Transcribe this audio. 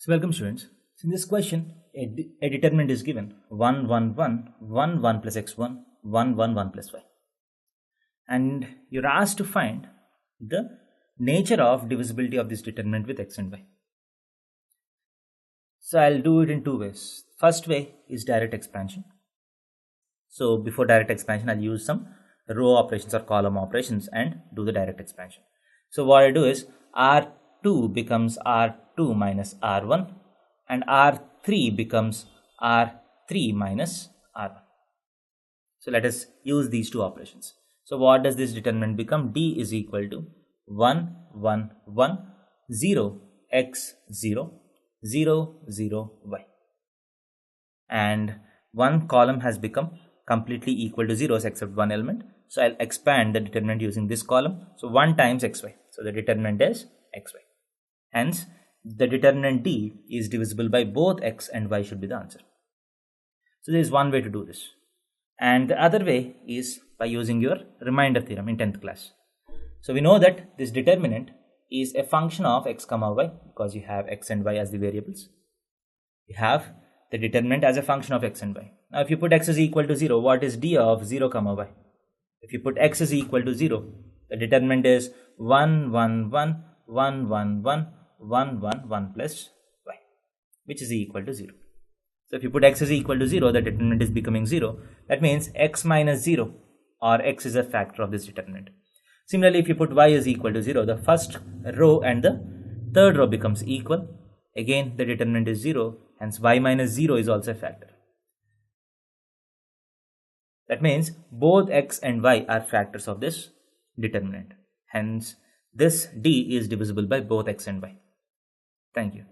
So welcome students. So in this question, a determinant is given 1, 1, 1, 1, 1 plus x1, 1, 1, 1 plus y. And you're asked to find the nature of divisibility of this determinant with x and y. So I'll do it in two ways. First way is direct expansion. So before direct expansion, I'll use some row operations or column operations and do the direct expansion. So what I do is R2 becomes R2 minus R1 and R3 becomes R3 minus R1. So let us use these two operations. So what does this determinant become? D is equal to 1, 1, 1, 0, x, 0, 0, 0, y. And one column has become completely equal to zeros except one element. So I'll expand the determinant using this column. So 1 times xy. So the determinant is xy. Hence, the determinant D is divisible by both x and y should be the answer. So there is one way to do this. And the other way is by using your remainder theorem in 10th class. So we know that this determinant is a function of x comma y because you have x and y as the variables. You have the determinant as a function of x and y. Now if you put x is equal to 0, what is D of 0 comma y? If you put x is equal to 0, the determinant is 1, 1, 1, 1, 1, 1, 1, 1, 1 plus y, which is equal to 0. So if you put x is equal to 0, the determinant is becoming 0. That means x minus 0 or x is a factor of this determinant. Similarly, if you put y is equal to 0, the first row and the third row becomes equal. Again, the determinant is 0, hence y minus 0 is also a factor. That means both x and y are factors of this determinant. Hence, this D is divisible by both x and y. Thank you.